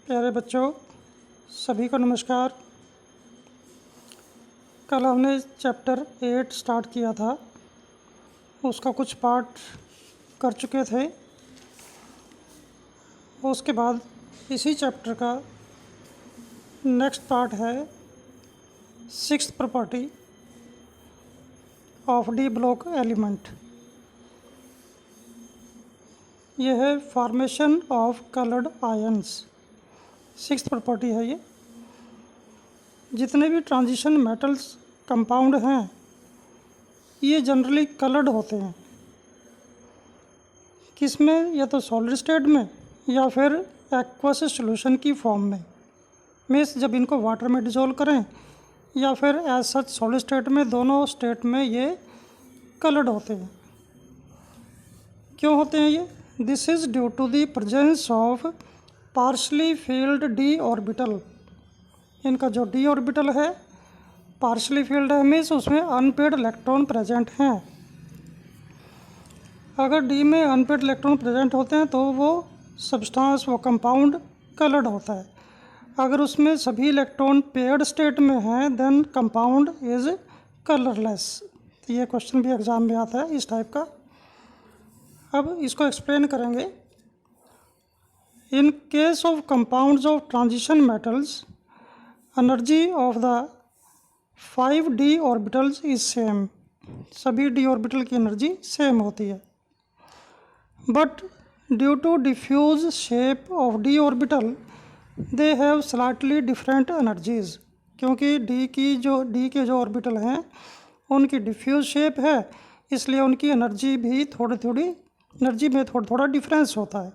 प्यारे बच्चों, सभी को नमस्कार। कल हमने चैप्टर 8 स्टार्ट किया था, उसका कुछ पार्ट कर चुके थे। उसके बाद इसी चैप्टर का नेक्स्ट पार्ट है 6th property of D block element. यह है formation of coloured ions. 6th property है ये। जितने भी ट्रांजिशन मेटल्स कंपाउंड हैं ये जनरली कलर्ड होते हैं। किस में? या तो सॉलिड स्टेट में या फिर एक्वस सॉल्यूशन की फॉर्म में। मीन्स जब इनको वाटर में डिज़ोल्व करें या फिर एज सच सॉलिड स्टेट में, दोनों स्टेट में ये कलर्ड होते हैं। क्यों होते हैं ये? This is due to the presence of partially filled d orbital. इनका जो डी ऑर्बिटल है पार्शली फील्ड है, मीन्स उसमें अनपेड इलेक्ट्रॉन प्रेजेंट हैं। अगर डी में अनपेड इलेक्ट्रॉन प्रेजेंट होते हैं तो वो सब्सटेंस, वो कंपाउंड कलर्ड होता है। अगर उसमें सभी इलेक्ट्रॉन पेयर्ड स्टेट में हैं देन कंपाउंड इज़ कलरलेस। तो ये क्वेश्चन भी एग्ज़ाम में आता है इस टाइप का। अब इसको एक्सप्लेन करेंगे। In case of compounds of transition metals, energy of the 5d orbitals is same. सभी d ऑर्बिटल की एनर्जी सेम होती है। But due to diffuse shape of d orbital they have slightly different energies. क्योंकि d के जो orbital हैं उनकी diffuse shape है, इसलिए उनकी एनर्जी भी एनर्जी में थोड़ा डिफरेंस होता है।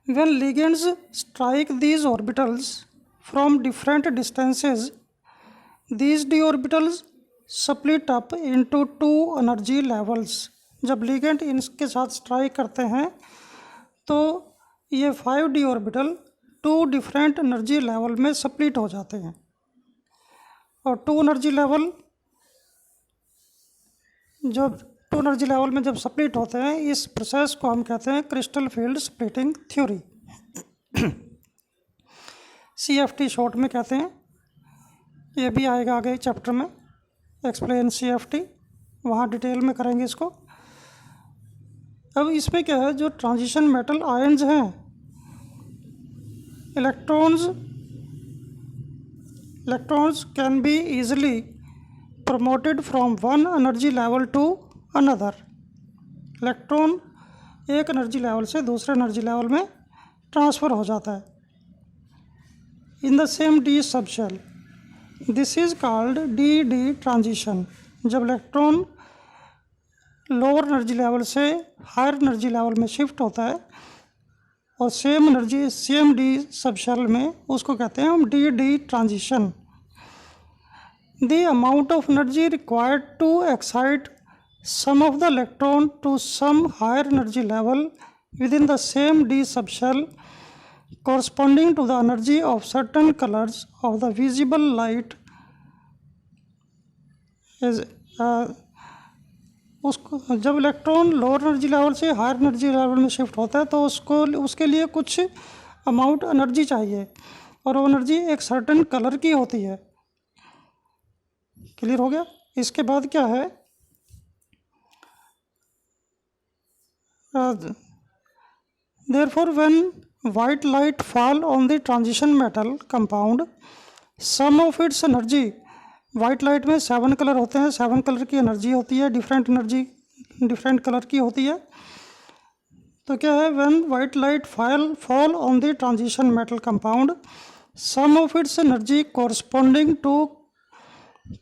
When ligands strike these orbitals from different distances, these d orbitals split up into two energy levels. जब लिगेंड इनके साथ स्ट्राइक करते हैं तो ये 5d orbital 2 different energy level में स्प्लिट हो जाते हैं। और 2 एनर्जी लेवल में जब स्प्लिट होते हैं, इस प्रोसेस को हम कहते हैं crystal field splitting theory. CFT short में कहते हैं। ये भी आएगा आगे चैप्टर में, एक्सप्लेन CFT, वहाँ डिटेल में करेंगे इसको। अब इसमें क्या है, जो ट्रांजिशन मेटल आयंस हैं, electrons can be easily promoted from one energy level to another। Electron एक एनर्जी लेवल से दूसरे एनर्जी लेवल में ट्रांसफ़र हो जाता है in the same D subshell. This is called D transition. जब इलेक्ट्रॉन लोअर एनर्जी लेवल से higher energy level में शिफ्ट होता है और सेम डी सबशेल में, उसको कहते हैं हम D transition. The amount of energy required to excite some of the electron to some higher energy level within the same d subshell corresponding to the energy of certain colors of the visible light is उसको जब electron lower energy level से higher energy level में shift होता है तो उसके लिए कुछ अमाउंट एनर्जी चाहिए, और वो एनर्जी एक सर्टेन कलर की होती है। क्लियर हो गया? इसके बाद क्या है, therefore when white light fall on the transition metal compound, some of its energy, white light में 7 कलर होते हैं, 7 कलर की एनर्जी होती है, डिफरेंट कलर की होती है। तो क्या है, when white light fall on the transition metal compound, some of its energy corresponding to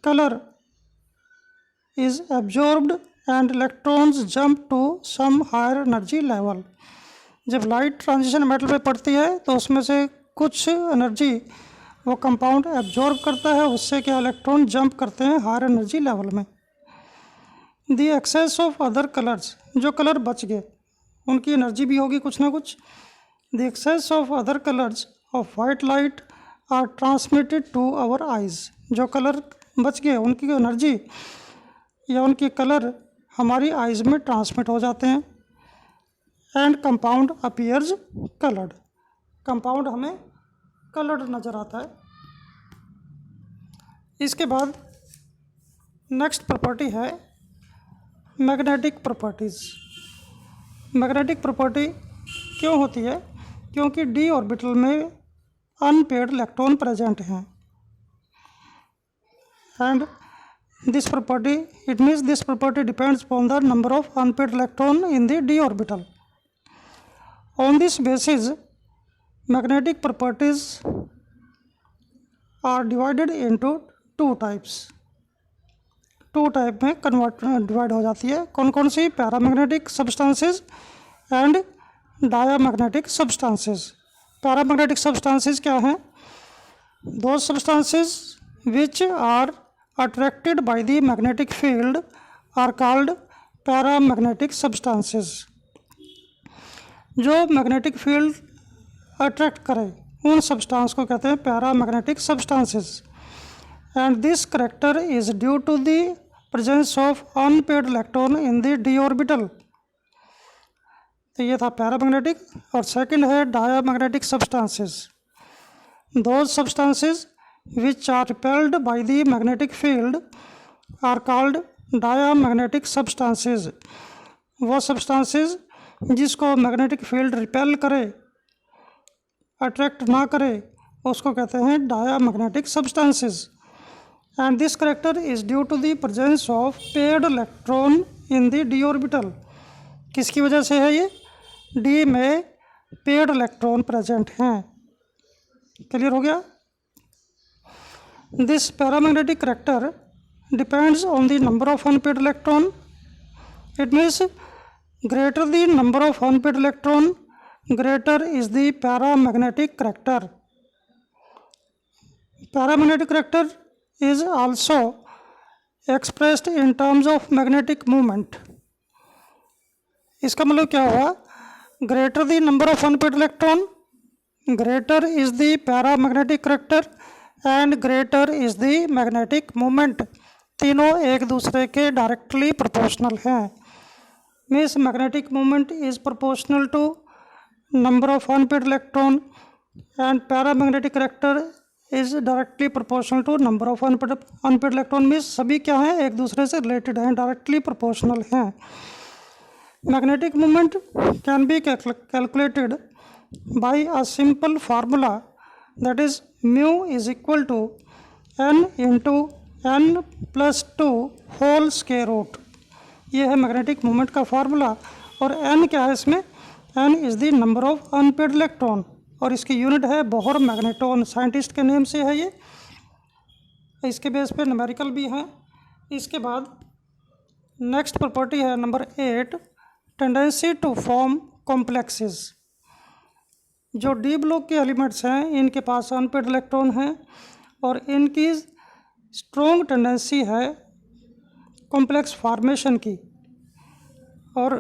color is absorbed and electrons jump to some higher energy level। जब लाइट ट्रांजिशन मेटल पे पड़ती है तो उसमें से कुछ एनर्जी वो कंपाउंड एब्जॉर्ब करता है, उससे क्या इलेक्ट्रॉन जंप करते हैं हायर एनर्जी लेवल में। The excess of other colours, जो कलर बच गए उनकी एनर्जी भी होगी कुछ ना कुछ। The excess of other colours of white light are transmitted to our eyes. जो कलर बच गए उनकी एनर्जी या उनके कलर हमारी आइज़ में ट्रांसमिट हो जाते हैं। And compound appears coloured. Compound हमें कलर्ड नज़र आता है। इसके बाद नेक्स्ट प्रॉपर्टी है मैग्नेटिक प्रॉपर्टीज़। मैग्नेटिक प्रॉपर्टी क्यों होती है? क्योंकि डी ऑर्बिटल में अनपेयर्ड इलेक्ट्रॉन प्रेजेंट हैं, and this property, it means this property depends upon the number of unpaired electron in the d orbital. On this basis, magnetic properties are divided into two types. Two type में divide हो जाती है। कौन कौन सी? Paramagnetic substances and diamagnetic substances. Paramagnetic substances क्या हैं? Those substances which are attracted by the magnetic field are called paramagnetic substances। जो मैग्नेटिक फील्ड अट्रैक्ट करे उन सब्सटेंस को कहते हैं paramagnetic substances, and this character is due to the presence of unpaired electron in the d orbital. तो ये था paramagnetic. और सेकंड है diamagnetic substances. Those substances which are repelled by the magnetic field are called diamagnetic substances। वो substances जिसको magnetic field repel करे, attract ना करे, उसको कहते हैं diamagnetic substances, and this character is due to the presence of paired electron in the d orbital। किसकी वजह से है ये? d में पेयर्ड इलेक्ट्रॉन प्रेजेंट हैं। क्लियर हो गया? This paramagnetic character depends on the number of unpaired electron. It means greater the number of unpaired electron, greater is the paramagnetic character. Paramagnetic character is also expressed in terms of magnetic moment। इसका मतलब क्या हुआ? Greater the number of unpaired electron, greater is the paramagnetic character and greater is the magnetic moment. तीनों एक दूसरे के directly proportional हैं। Means magnetic moment is proportional to number of unpaired electron and paramagnetic character is directly proportional to number of unpaired electron. Means सभी क्या हैं? एक दूसरे से रिलेटेड हैं, डायरेक्टली प्रोपोर्शनल हैं। Magnetic moment can be calculated by a simple formula, that is mu is equal to n into n plus 2 whole square root. ये है मैग्नेटिक मोमेंट का फार्मूला। और n क्या है इसमें? n is the number of unpaired electron, और इसकी unit है बोहर मैग्नेटॉन। साइंटिस्ट के नेम से है ये। इसके बेस पे न्यूमेरिकल भी हैं। इसके बाद नेक्स्ट प्रॉपर्टी है number 8, tendency to form complexes. जो डी ब्लॉक के एलिमेंट्स हैं इनके पास अनपेयर्ड इलेक्ट्रॉन हैं और इनकी स्ट्रॉन्ग टेंडेंसी है कॉम्प्लेक्स फॉर्मेशन की, और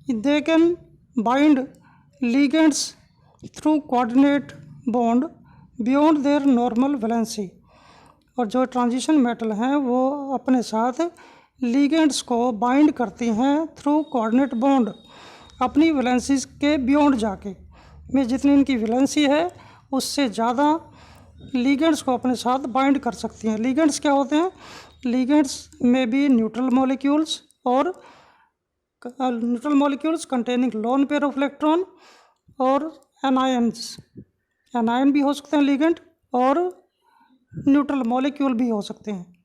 they can bind ligands through coordinate bond beyond their normal valency. और जो ट्रांजिशन मेटल हैं वो अपने साथ लिगेंड्स को बाइंड करती हैं थ्रू कोऑर्डिनेट बॉन्ड, अपनी वैलेंसीज के बियॉन्ड जाके। में जितनी इनकी वैलेंसी है उससे ज़्यादा लिगेंड्स को अपने साथ बाइंड कर सकती हैं। लिगेंड्स क्या होते हैं? लिगेंड्स में भी न्यूट्रल मॉलिक्यूल्स और neutral molecules containing lone pair of electron और एनायंस। एनायन भी हो सकते हैं लिगेंड, और न्यूट्रल मॉलिक्यूल भी हो सकते हैं।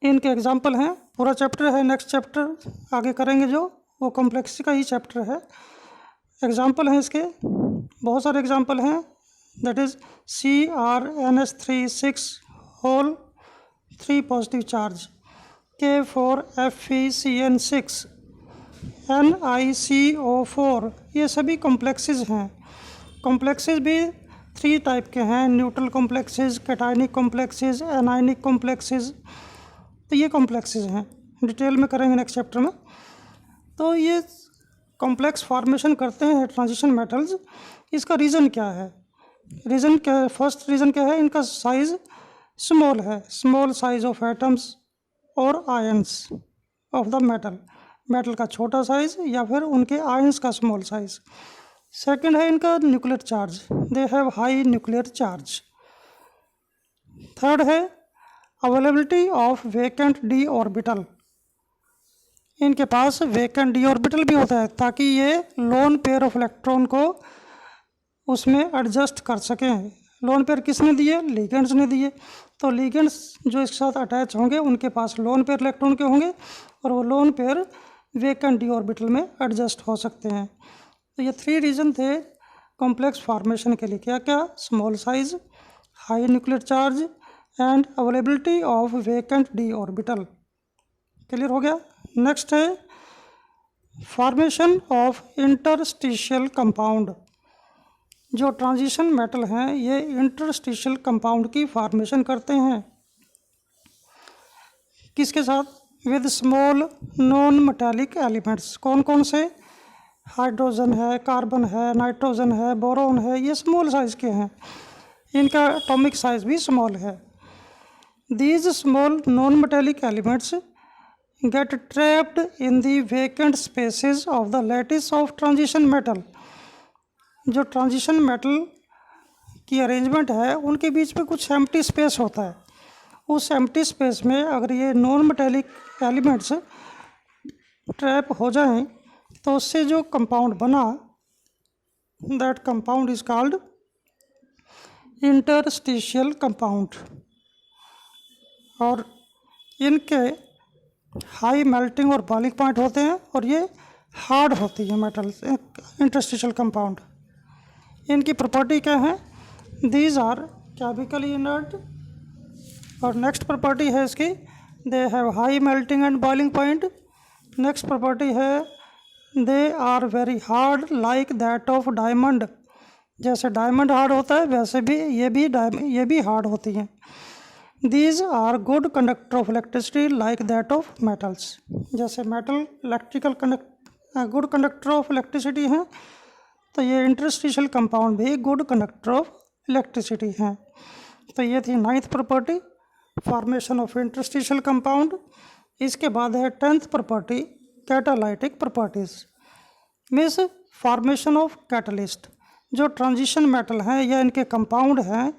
इनके एग्जाम्पल हैं। पूरा चैप्टर है, नेक्स्ट चैप्टर आगे करेंगे जो वो कॉम्प्लेक्स का ही चैप्टर है। एग्जाम्पल हैं इसके, बहुत सारे एग्जाम्पल हैं। That is CrNH3 whole 3 positive charge, K4FeCN6, NiCO4, ये सभी कॉम्प्लेक्सेस हैं। कॉम्प्लेक्सेस भी 3 टाइप के हैं, neutral complexes, cationic complexes, anionic complexes. तो ये कॉम्प्लेक्सेस हैं, डिटेल में करेंगे नेक्स्ट चैप्टर में। तो ये कॉम्प्लेक्स फॉर्मेशन करते हैं ट्रांजिशन मेटल्स। इसका रीज़न क्या है? रीज़न क्या है? फर्स्ट रीज़न क्या है? इनका साइज़ स्मॉल है, स्मॉल साइज ऑफ एटम्स और ions of the metal. Metal का छोटा साइज़ या फिर उनके आयंस का स्मॉल साइज़। सेकंड है इनका nuclear charge, they have high nuclear charge. Third है availability of vacant d orbital, इनके पास वेकेंट डी ऑर्बिटल भी होता है ताकि ये लोन पेयर ऑफ इलेक्ट्रॉन को उसमें एडजस्ट कर सकें। लोन पेयर किसने दिए? लिगेंड्स ने दिए। तो लिगेंड्स जो इसके साथ अटैच होंगे उनके पास लोन पेयर इलेक्ट्रॉन के होंगे और वो lone pair vacant d orbital में एडजस्ट हो सकते हैं। तो ये 3 रीज़न थे कॉम्प्लेक्स फॉर्मेशन के लिए। क्या क्या? Small size, high nuclear charge and availability of vacant d orbital. Clear हो गया? नेक्स्ट है फॉर्मेशन ऑफ इंटरस्टिशियल कंपाउंड। जो ट्रांजिशन मेटल हैं ये इंटरस्टिशियल कंपाउंड की फॉर्मेशन करते हैं। किसके साथ? With small non metallic elements. कौन कौन से? हाइड्रोजन है, कार्बन है, नाइट्रोजन है, बोरोन है, ये स्मॉल साइज़ के हैं, इनका एटॉमिक साइज़ भी स्मॉल है। These small non metallic elements get trapped in the vacant spaces of the lattice of transition metal। जो ट्रांजिशन मेटल की अरेंजमेंट है उनके बीच में कुछ एम्प्टी स्पेस होता है। उस एम्प्टी स्पेस में अगर ये नॉन मेटेलिक एलिमेंट्स ट्रैप हो जाएं तो उससे जो कंपाउंड बना that compound is called interstitial compound. और इनके हाई मेल्टिंग और बॉइलिंग पॉइंट होते हैं और ये हार्ड होती है मेटल्स इंटरस्टिशियल कंपाउंड। इनकी प्रॉपर्टी क्या है? These are chemically inert. और नेक्स्ट प्रॉपर्टी है इसकी, they have high melting and boiling point. Next property है they are very hard like that of diamond. जैसे डायमंड हार्ड होता है वैसे भी ये भी हार्ड होती हैं। These are good conductor of electricity like that of metals। जैसे metal electrical good conductor of electricity हैं तो ये इंटरस्टिशियल कंपाउंड भी गुड कंडक्टर ऑफ इलेक्ट्रिसिटी हैं। तो ये थी 9th property, formation of interstitial compound. इसके बाद है 10th property, catalytic properties. Means formation of catalyst. जो ट्रांजिशन मेटल हैं या इनके कंपाउंड हैं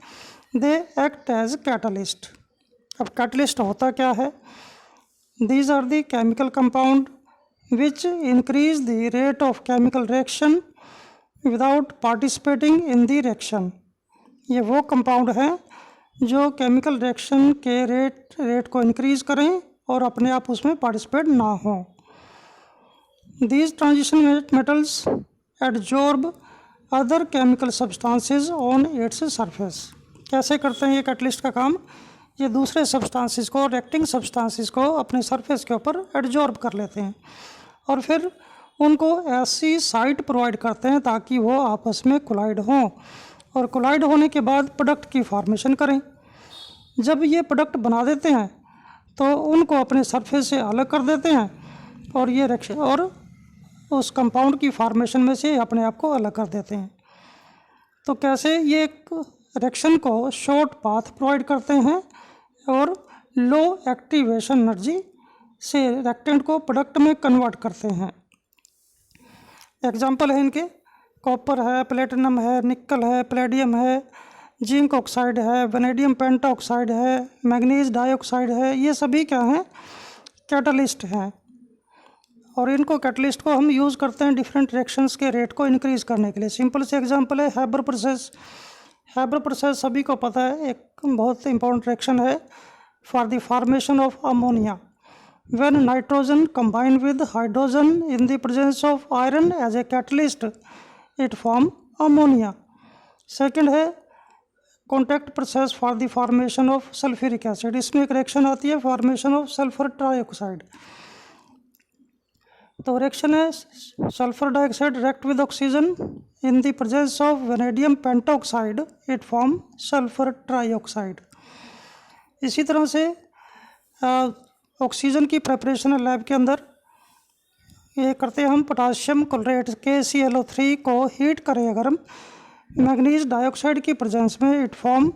दे एक्ट एज कैटलिस्ट। अब कैटलिस्ट होता क्या है? These are the chemical compound which increase the rate of chemical reaction without participating in the reaction. ये वो कंपाउंड हैं जो केमिकल रिएक्शन के रेट को इंक्रीज करें और अपने आप उसमें पार्टिसिपेट ना हो। These transition metals adsorb other chemical substances on its surface. कैसे करते हैं ये कैटलिस्ट का काम? ये दूसरे सब्सटेंसेस को, रिएक्टिंग सब्सटेंसेस को अपने सरफेस के ऊपर एडजॉर्ब कर लेते हैं और फिर उनको ऐसी साइट प्रोवाइड करते हैं ताकि वो आपस में कोलाइड हों और कोलाइड होने के बाद प्रोडक्ट की फॉर्मेशन करें। जब ये प्रोडक्ट बना देते हैं तो उनको अपने सरफेस से अलग कर देते हैं और ये रिएक्शन और उस कंपाउंड की फॉर्मेशन में से अपने आप को अलग कर देते हैं। तो कैसे? ये एक रिएक्शन को शॉर्ट पाथ प्रोवाइड करते हैं और लो एक्टिवेशन एनर्जी से रिएक्टेंट को प्रोडक्ट में कन्वर्ट करते हैं। एग्जांपल है इनके, कॉपर है, प्लेटिनम है, निकल है, पैलेडियम है, जिंक ऑक्साइड है, वैनेडियम पेंटाऑक्साइड है, मैग्नीज डाइऑक्साइड है। ये सभी क्या हैं? कैटलिस्ट हैं। और इनको कैटलिस्ट को हम यूज़ करते हैं डिफरेंट रिएक्शंस के रेट को इंक्रीज़ करने के लिए। सिंपल से एग्जांपल है हैबर प्रोसेस। हैबर प्रोसेस सभी को पता है, एक बहुत इंपॉर्टेंट रिएक्शन है for the formation of ammonia. When nitrogen combine with hydrogen in the presence of iron as a catalyst it form ammonia. Second है contact process for the formation of sulphuric acid. इसमें एक reaction आती है formation of sulphur trioxide. तो reaction है sulphur dioxide react with oxygen in the presence of vanadium pentoxide it form sulphur trioxide. इसी तरह से ऑक्सीजन की प्रिपरेशन है लैब के अंदर। ये करते हैं हम पोटाशियम क्लोरेट KClO3 को हीट करें अगर हम मैग्नीज डाइऑक्साइड की प्रेजेंस में it form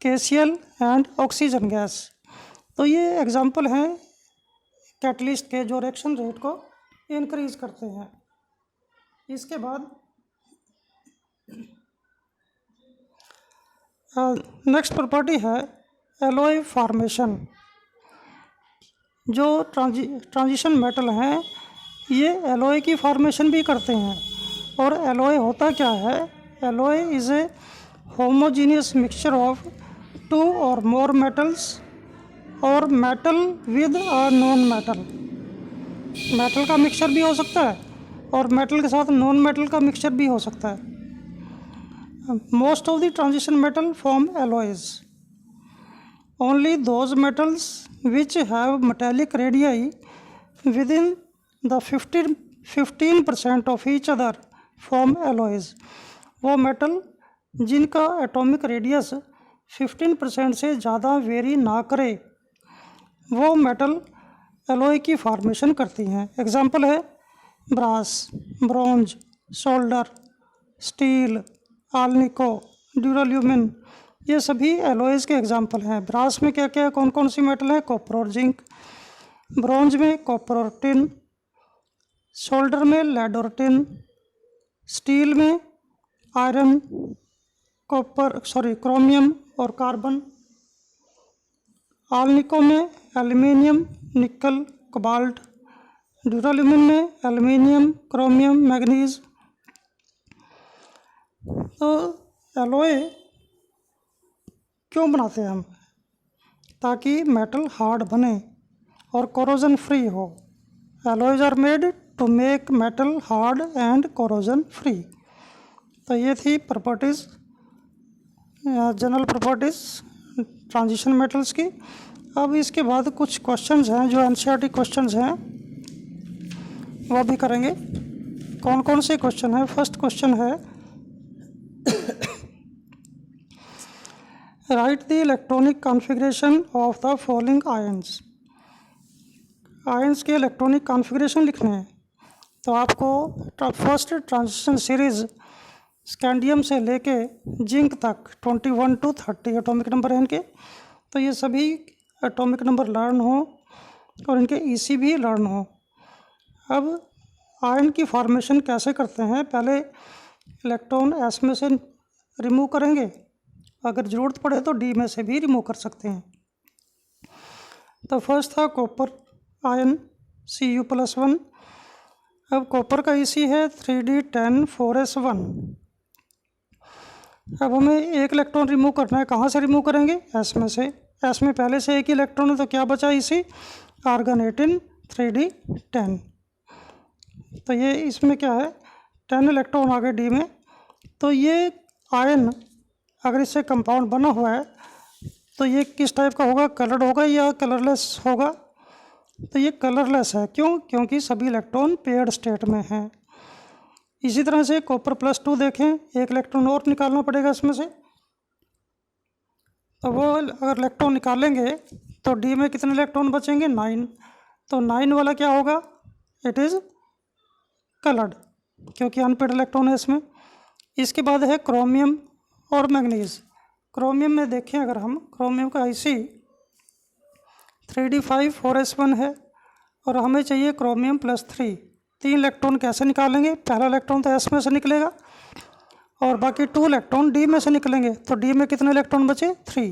KCl and oxygen gas. तो ये एग्जांपल हैं कैटलिस्ट के जो रिएक्शन रेट को इंक्रीज करते हैं। इसके बाद नेक्स्ट प्रॉपर्टी है एलॉय फॉर्मेशन। जो ट्रांजिशन मेटल हैं ये एलॉय की फॉर्मेशन भी करते हैं। और एलॉय होता क्या है? Alloy is a homogeneous mixture of two और मोर मेटल्स और metal with a non metal. Metal का मिक्सचर भी हो सकता है और मेटल के साथ नॉन मेटल का मिक्सचर भी हो सकता है। Most of the transition metal form alloys. Only those metals which have metallic radii within the 15% of each other form alloys। वो मेटल जिनका एटॉमिक रेडियस 15% से ज़्यादा वेरी ना करे वो मेटल एलॉय की फॉर्मेशन करती हैं। एग्जाम्पल है ब्रास, ब्रॉन्ज, सोल्डर, स्टील, आल्निको, ड्यूराल्यूमिन, ये सभी एलॉयज़ के एग्जाम्पल हैं। ब्रास में क्या क्या कौन कौन सी मेटल है? कॉपर और जिंक। ब्रॉन्ज में कॉपर और टिन। सोल्डर में लेड और टिन। स्टील में आयरन, क्रोमियम और कार्बन। आल्निको में एल्युमिनियम, निकल, कोबाल्ट। ड्यूराल्यूमिन में एल्युमिनियम, क्रोमियम, मैग्नीज। तो एलॉय क्यों बनाते हैं हम? ताकि मेटल हार्ड बने और कोरोजन फ्री हो। Alloys are made to make metal hard and corrosion free. तो ये थी properties, general properties transition metals की। अब इसके बाद कुछ क्वेश्चंस हैं जो एनसीईआरटी क्वेश्चंस हैं वो भी करेंगे। कौन कौन से क्वेश्चन हैं? फर्स्ट क्वेश्चन है right the electronic configuration of the following ions. Ions के इलेक्ट्रॉनिक कॉन्फ़िगरेशन लिखने हैं। तो आपको फर्स्ट ट्रांजिशन सीरीज़ स्कैंडियम से लेके जिंक तक 21 to 30 एटॉमिक नंबर हैं इनके। तो ये सभी एटॉमिक नंबर लर्न हो और इनके ईसी भी लर्न हो। अब आयन की फॉर्मेशन कैसे करते हैं? पहले इलेक्ट्रॉन एस में से रिमूव करेंगे, अगर ज़रूरत पड़े तो डी में से भी रिमूव कर सकते हैं। तो फर्स्ट था कॉपर आयन Cu+1। अब कॉपर का ईसी है 3d10 4s1। अब हमें एक इलेक्ट्रॉन रिमूव करना है। कहाँ से रिमूव करेंगे? एस में से। एस में पहले से एक ही इलेक्ट्रॉन है तो क्या बचा ईसी? Argon 18 3d10। तो ये इसमें क्या है? 10 इलेक्ट्रॉन आ गए डी में। तो ये आयन अगर इससे कंपाउंड बना हुआ है तो ये किस टाइप का होगा? कलर्ड होगा या कलरलेस होगा? तो ये कलरलेस है। क्यों? क्योंकि सभी इलेक्ट्रॉन पेयर्ड स्टेट में हैं। इसी तरह से कॉपर +2 देखें, एक इलेक्ट्रॉन और निकालना पड़ेगा इसमें से। तो वो अगर इलेक्ट्रॉन निकालेंगे तो डी में कितने इलेक्ट्रॉन बचेंगे? 9। तो 9 वाला क्या होगा? इट इज़ कलर्ड क्योंकि अनपेड इलेक्ट्रॉन है इसमें। इसके बाद है क्रोमियम और मैग्नीज। क्रोमियम में देखें अगर हम, क्रोमियम का आईसी 3d5 4s1 है और हमें चाहिए क्रोमियम +3। 3 इलेक्ट्रॉन कैसे निकालेंगे? पहला इलेक्ट्रॉन तो एस में से निकलेगा और बाकी 2 इलेक्ट्रॉन डी में से निकलेंगे। तो डी में कितने इलेक्ट्रॉन बचे? 3।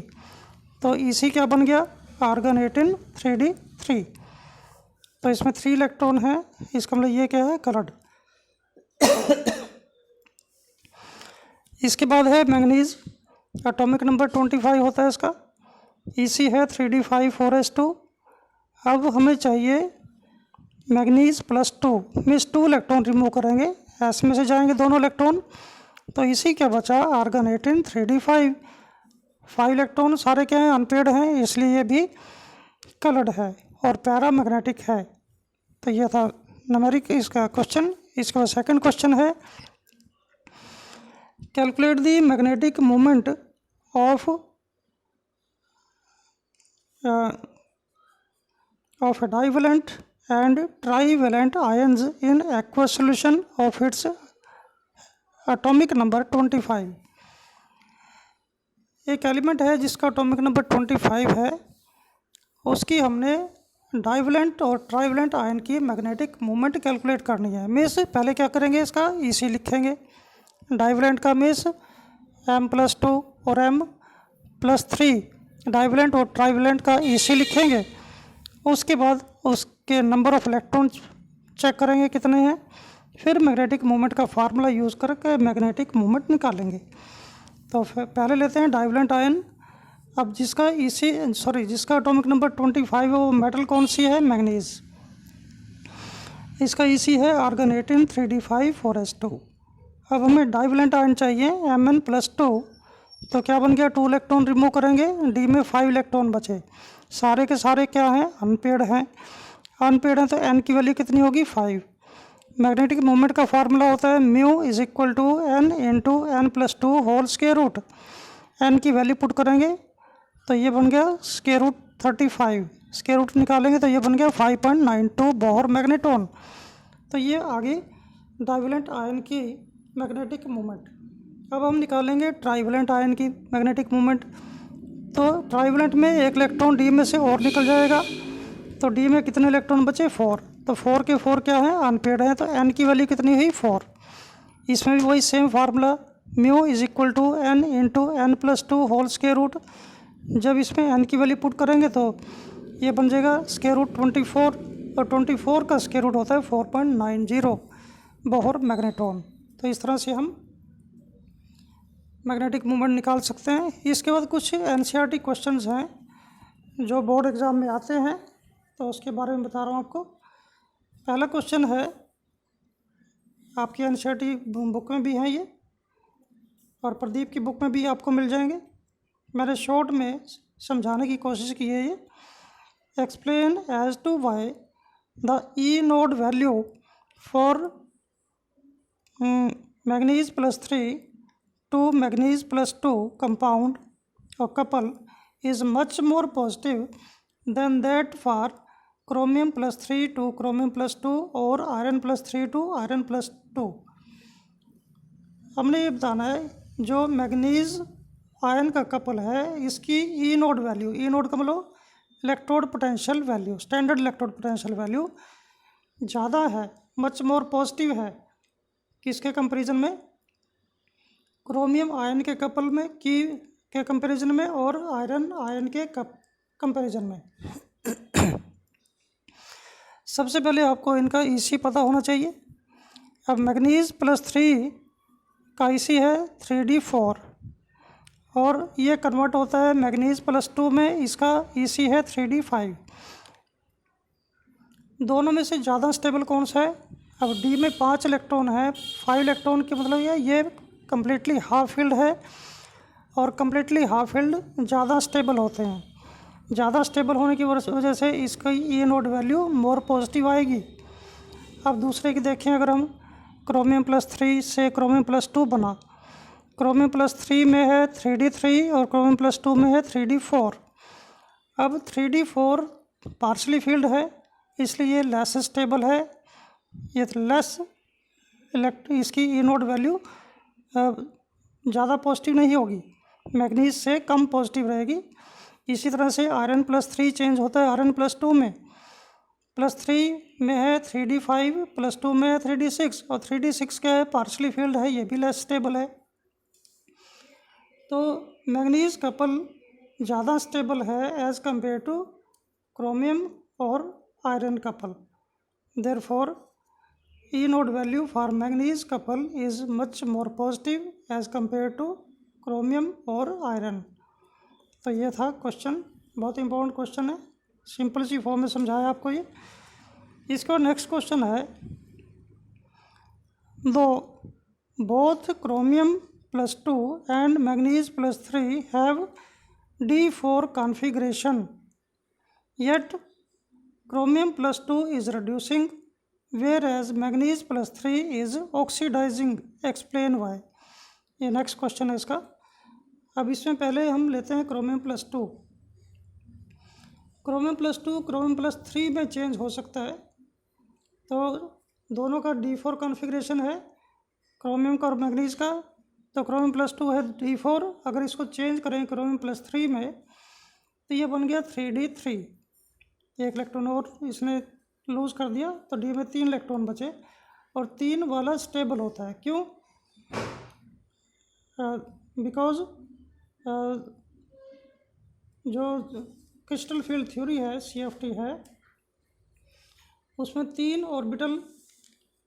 तो ईसी क्या बन गया? Argon 18 3d3। तो इसमें 3 इलेक्ट्रॉन है। इसका मतलब ये क्या है? कलर्ड। इसके बाद है मैग्नीज, एटॉमिक नंबर 25 होता है इसका। ईसी है 3d5 4s2। अब हमें चाहिए मैग्नीज +2 मीन्स 2 इलेक्ट्रॉन रिमूव करेंगे, एस में से जाएंगे दोनों इलेक्ट्रॉन। तो इसी क्या बचा? Argon 18 3d5। 5 इलेक्ट्रॉन सारे क्या हैं? अनपेड हैं, इसलिए ये भी कलर्ड है और पैरामैग्नेटिक है। तो यह था न्यूमेरिक इसका क्वेश्चन। इसके बाद सेकंड क्वेश्चन है calculate the magnetic moment of divalent and trivalent ions in aqueous solution of its atomic number 25। एक एलिमेंट है जिसका एटॉमिक नंबर 25 है, उसकी हमने डाइवेलेंट और ट्राइवेलेंट आयन की मैग्नेटिक मोमेंट कैलकुलेट करनी है। मीन्स पहले क्या करेंगे? इसका ईसी लिखेंगे। डाइवेलेंट का मीन्स M+2 और M +3 डाइवेलेंट और ट्राइवेलेंट का EC लिखेंगे। उसके बाद उसके नंबर ऑफ इलेक्ट्रॉन चेक करेंगे कितने हैं, फिर मैग्नेटिक मोमेंट का फार्मूला यूज़ करके मैग्नेटिक मोमेंट निकालेंगे। तो पहले लेते हैं डाइवेलेंट आयन। अब जिसका जिसका एटॉमिक नंबर 25 है वो मेटल कौन सी है, मैग्नीज। इसका EC है आर्गन 18 3d5 4s2। अब हमें डाइवेलेंट आयन चाहिए Mn+2, तो क्या बन गया, 2 इलेक्ट्रॉन रिमूव करेंगे, D में 5 इलेक्ट्रॉन बचे। सारे के सारे क्या हैं, अनपेड हैं। अनपेड हैं तो N की वैल्यू कितनी होगी, 5। मैग्नेटिक मोमेंट का फार्मूला होता है μ = N × N+2 whole square root. N की वैल्यू पुट करेंगे तो ये बन गया √35। स्क्वायर रूट निकालेंगे तो ये बन गया 5.92 बोहर मैग्नेट्रॉन। तो ये आगे डाइवेलेंट आयन की मैग्नेटिक मोमेंट। अब हम निकालेंगे ट्राइवेलेंट आयन की मैग्नेटिक मोमेंट। तो ट्राइवेलेंट में एक इलेक्ट्रॉन D में से और निकल जाएगा, तो D में कितने इलेक्ट्रॉन बचे, 4। तो 4 के 4 क्या है, अनपेड है, तो N की वैल्यू कितनी हुई, 4। इसमें भी वही same formula μ = N × N+2 whole square root. जब इसमें N की वैल्यू पुट करेंगे तो ये बन जाएगा √24, और 24 का स्क्वायर रूट होता है 4.90 बोहर मैग्नेट्रॉन। तो इस तरह से हम मैग्नेटिक मोमेंट निकाल सकते हैं। इसके बाद कुछ NCERT क्वेश्चंस हैं जो बोर्ड एग्ज़ाम में आते हैं, तो उसके बारे में बता रहा हूँ आपको। पहला क्वेश्चन है, आपकी NCERT बुक में भी है ये, और प्रदीप की बुक में भी आपको मिल जाएंगे। मैंने शॉर्ट में समझाने की कोशिश की है ये। Explain as to why the E node value for manganese +3 to manganese +2 compound और couple is much more positive than that for chromium +3 to chromium +2 और iron +3 to iron +2। हमने ये बताना है जो मैग्नीज आयन का कपल है इसकी E node value, E node का मतलब electrode potential value, standard electrode potential value ज़्यादा है, मच मोर पॉजिटिव है, किसके कंपैरिजन में, क्रोमियम आयन के कपल में के कंपैरिजन में और आयरन आयन के कंपैरिजन में। सबसे पहले आपको इनका EC पता होना चाहिए। अब मैग्नीज +3 का EC है 3d4 और ये कन्वर्ट होता है मैग्नीज +2 में, इसका EC है 3d5। दोनों में से ज़्यादा स्टेबल कौन सा है। अब D में 5 इलेक्ट्रॉन है, 5 इलेक्ट्रॉन के मतलब ये कम्प्लीटली हाफ फील्ड है, और कम्प्लीटली हाफ फील्ड ज़्यादा स्टेबल होते हैं। ज़्यादा स्टेबल होने की वजह से इसकी E node value more positive आएगी। अब दूसरे की देखें, अगर हम क्रोमियम +3 से क्रोमियम +2 बना, क्रोमियम +3 में है 3d3 और क्रोमियम +2 में है 3d4। अब 3d4 पार्शली फील्ड है इसलिए लेस स्टेबल है, ये लेस इसकी E नोड वैल्यू ज़्यादा पॉजिटिव नहीं होगी, मैग्नीज से कम पॉजिटिव रहेगी। इसी तरह से आयरन +3 चेंज होता है आयरन +2 में, +3 में है 3d5, +2 में है 3d6, और 3d6 क्या है, पार्शली फील्ड है, ये भी लेस स्टेबल है। तो मैग्नीज कपल ज़्यादा स्टेबल है एज़ कम्पेयर टू क्रोमियम और iron couple. Therefore E node value for manganese couple is much more positive as compare two chromium और आयरन। तो ये था क्वेश्चन, बहुत इंपॉर्टेंट क्वेश्चन है, सिंपल सी फॉर्म में समझाया आपको ये। इसका नेक्स्ट क्वेश्चन है, दो both chromium +2 and manganese +3 have D4 configuration, yet chromium +2 is reducing whereas manganese +3 is oxidizing, explain why। ये नेक्स्ट क्वेश्चन है इसका। अब इसमें पहले हम लेते हैं क्रोमियम +2। क्रोमियम +2 क्रोमियम +3 में चेंज हो सकता है, तो दोनों का D4 कॉन्फ़िगरेशन है, क्रोमियम का और मैग्नीज का। तो क्रोमियम +2 है D4, अगर इसको चेंज करें क्रोमियम +3 में तो ये बन गया 3d3, एक इलेक्ट्रॉन और इसने लूज़ कर दिया, तो D में 3 इलेक्ट्रॉन बचे, और 3 वाला स्टेबल होता है। क्यों? बिकॉज जो क्रिस्टल फील्ड थ्योरी है CFT है, उसमें 3 ऑर्बिटल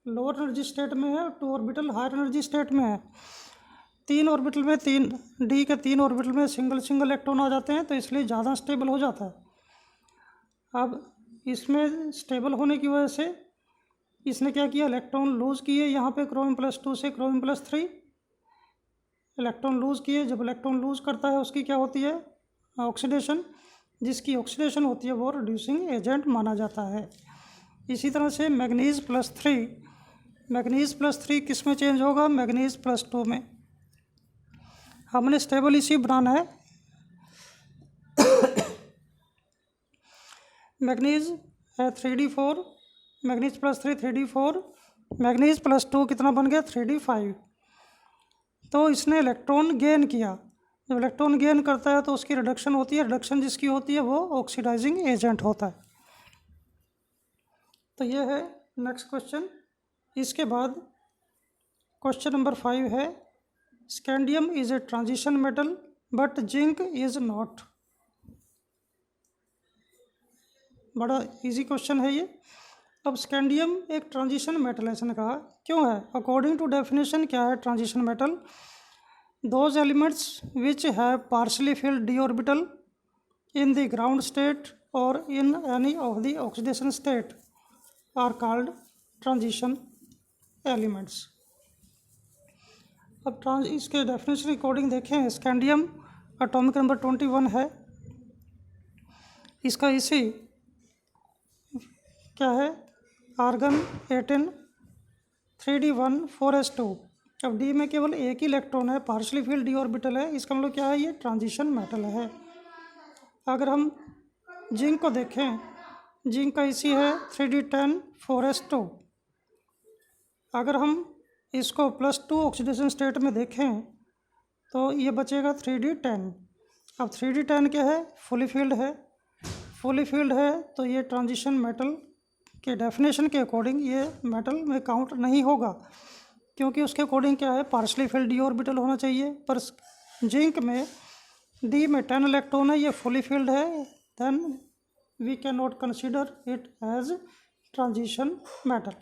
लोअर एनर्जी स्टेट में है और 2 ऑर्बिटल हायर एनर्जी स्टेट में है। 3 ऑर्बिटल में 3 ऑर्बिटल में सिंगल इलेक्ट्रॉन आ जाते हैं, तो इसलिए ज़्यादा स्टेबल हो जाता है। अब इसमें स्टेबल होने की वजह से इसने क्या किया, इलेक्ट्रॉन लूज़ किए, यहाँ पे Cr+2 से Cr+3 इलेक्ट्रॉन लूज़ किए। जब इलेक्ट्रॉन लूज़ करता है उसकी क्या होती है, ऑक्सीडेशन। जिसकी ऑक्सीडेशन होती है वो रिड्यूसिंग एजेंट माना जाता है। इसी तरह से मैग्नीज+3 किस में चेंज होगा, मैग्नीज+2 में। हमने स्टेबल इसी बनाना है। मैग्नीज है 3d4, मैग्नीज+3 3d4, मैग्नीज+2 कितना बन गया 3d5। तो इसने इलेक्ट्रॉन गेन किया। जब इलेक्ट्रॉन गेन करता है तो उसकी रिडक्शन होती है, रिडक्शन जिसकी होती है वो ऑक्सीडाइजिंग एजेंट होता है। तो ये है नेक्स्ट क्वेश्चन। इसके बाद क्वेश्चन नंबर 5 है, scandium is a transition metal but zinc is not. बड़ा इजी क्वेश्चन है ये। अब स्कैंडियम एक ट्रांजिशन मेटल है, इसने कहा क्यों है। अकॉर्डिंग टू डेफिनेशन क्या है transition metal, those elements which have partially filled d orbital in the ground state और in any of the oxidation state are called transition elements. अब इसके डेफिनेशन अकॉर्डिंग देखें, स्कैंडियम एटॉमिक नंबर 21 है, इसका इसी क्या है, आर्गन 18 3d1 4s2। अब डी में केवल एक ही इलेक्ट्रॉन है, पार्शली फिल्ड d ऑर्बिटल है, इसका मतलब क्या है, ये ट्रांजिशन मेटल है। अगर हम जिंक को देखें, जिंक का इसी है 3d10 4s2। अगर हम इसको +2 ऑक्सीडेशन स्टेट में देखें तो ये बचेगा 3d10। अब 3d10 क्या है, फुली फील्ड है। फुली फील्ड है तो ये ट्रांजिशन मेटल के डेफिनेशन के अकॉर्डिंग ये मेटल में काउंट नहीं होगा, क्योंकि उसके अकॉर्डिंग क्या है, पार्शली फिल्ड d ऑर्बिटल होना चाहिए। पर जिंक में d में 10 इलेक्ट्रॉन है, ये फुली फील्ड है, then we can not consider it as transition metal.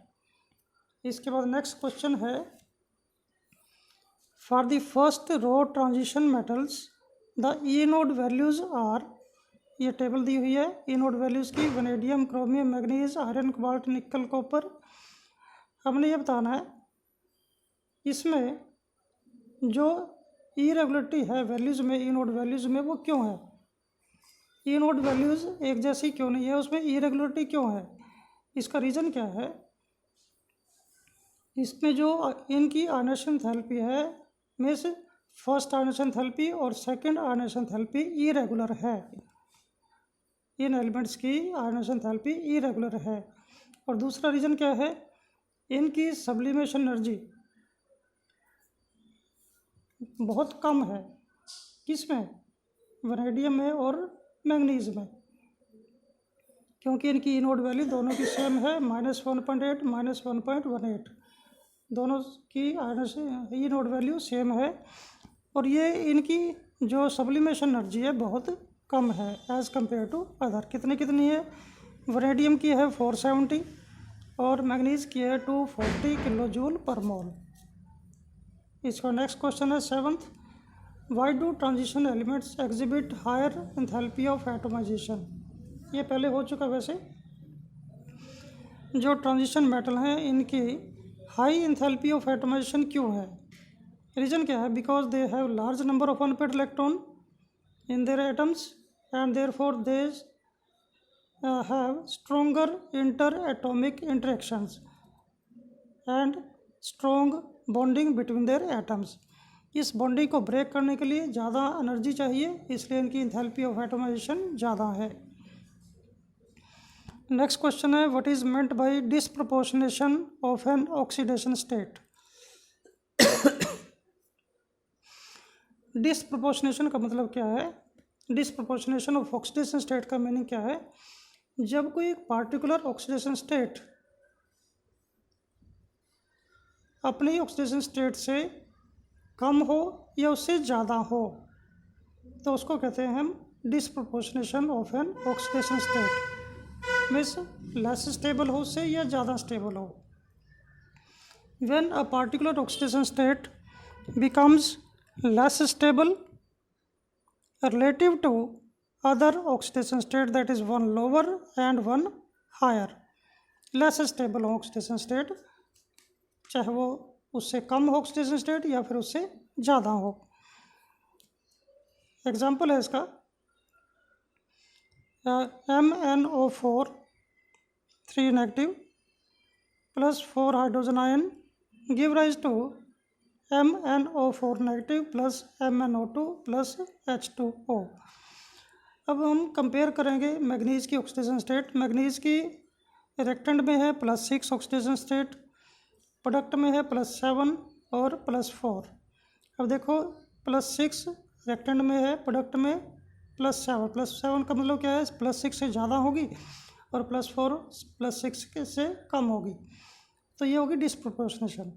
इसके बाद नेक्स्ट क्वेश्चन है, for the first row transition metals the E node values are, ये टेबल दी हुई है ई नोड वैल्यूज़ की, vanadium, chromium, manganese, iron, cobalt, nickel, copper. हमने ये बताना है इसमें जो इरेगुलरिटी है वैल्यूज़ में, ई नोड वैल्यूज़ में, वो क्यों है। ई नोड वैल्यूज़ एक जैसी क्यों नहीं है, उसमें इरेगुलरिटी क्यों है, इसका रीज़न क्या है। इसमें जो इनकी आयनेशन थेरेपी है में से फर्स्ट आयनेशन थेरेपी और सेकंड आयनेशन थेरेपी इरेगुलर है। इन एलिमेंट्स की आयनेशन थेरेपी इरेगुलर है। और दूसरा रीज़न क्या है, इनकी सब्लिमेशन एनर्जी बहुत कम है। किसमें, वनेडियम में और मैग्नीज में, क्योंकि इनकी इनोड वैल्यू दोनों की सेम है, -1.8 -1.18, दोनों की इनोड वैल्यू सेम है। और ये इनकी जो सब्लिमेशन एनर्जी है बहुत कम है एज़ कम्पेयर टू अदर। कितनी है, वनेडियम की है 470 और मैग्नीज की है 240 किलो जूल पर मोल। इसका नेक्स्ट क्वेश्चन है 7th, why do transition elements exhibit higher enthalpy of atomization. ये पहले हो चुका। वैसे जो ट्रांजिशन मेटल हैं इनकी हाई एंथैल्पी ऑफ एटमाइजेशन क्यों है, रीज़न क्या है, because they have large number of unpaired electron in their atoms and therefore they have stronger interatomic interactions and strong bonding between their atoms। इस bonding को break करने के लिए ज़्यादा एनर्जी चाहिए, इसलिए इनकी इंथैल्पी ऑफ एटमाइजेशन ज़्यादा है। नेक्स्ट क्वेश्चन है, what is meant by disproportionation of an oxidation state. Disproportionation का मतलब क्या है, डिसप्रोपोर्शनेशन ऑफ ऑक्सीडेशन स्टेट का मीनिंग क्या है, जब कोई एक पार्टिकुलर ऑक्सीडेशन स्टेट अपनी ऑक्सीडेशन स्टेट से कम हो या उससे ज़्यादा हो तो उसको कहते हैं हम disproportionation of an oxidation state, means less stable हो उससे या ज़्यादा स्टेबल हो। When a particular oxidation state becomes less stable relative to other oxidation state, that is one lower and one higher। less stable oxidation state, चाहे वो उससे कम हो oxidation state या फिर उससे ज़्यादा हो। एग्जाम्पल है इसका MnO4 3 negative plus 4 hydrogen ion give rise to MnO4 negative plus MnO2 plus H2O। अब हम कंपेयर करेंगे मैग्नीज की ऑक्सीडेशन स्टेट। मैग्नीज की रिएक्टेंट में है +6 ऑक्सीडेशन स्टेट, प्रोडक्ट में है +7 और +4। अब देखो +6 रिएक्टेंट में है, प्रोडक्ट में +7। +7 का मतलब क्या है, +6 से ज़्यादा होगी और +4 +6 से कम होगी, तो ये होगी डिसप्रोपोर्शनेशन।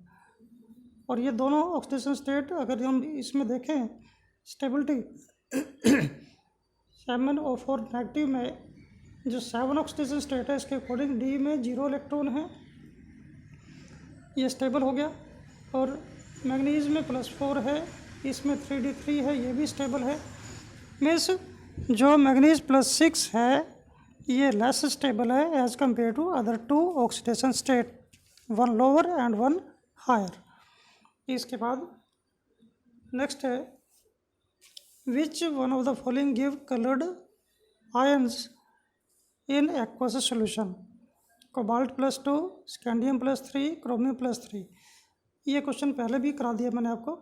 और ये दोनों ऑक्सीडेशन स्टेट अगर हम इसमें देखें स्टेबिलिटी MnO4 नेगेटिव में जो 7 ऑक्सीडेशन स्टेट है इसके अकॉर्डिंग डी में 0 इलेक्ट्रॉन है, ये स्टेबल हो गया। और मैग्नीज में +4 है, इसमें 3d3 है, ये भी स्टेबल है। मीन्स जो मैग्नीज +6 है ये लेस स्टेबल है as compared to other 2 oxidation state, one lower and one higher. इसके बाद नेक्स्ट है which one of the following give coloured ions in aqueous solution, cobalt +2, scandium +3, chromium +3। ये question पहले भी करा दिया मैंने आपको।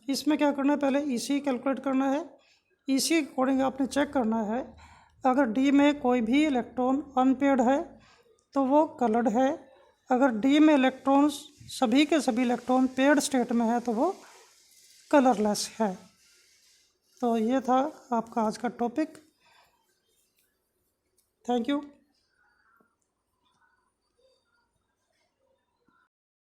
इसमें क्या करना है, पहले EC कैलकुलेट करना है। EC के अकॉर्डिंग आपने चेक करना है अगर डी में कोई भी इलेक्ट्रॉन अनपेयर्ड है तो वो कलर्ड है, अगर डी में इलेक्ट्रॉन्स सभी के सभी इलेक्ट्रॉन पेयर्ड स्टेट में है तो वो कलरलेस है। तो ये था आपका आज का टॉपिक। Thank you.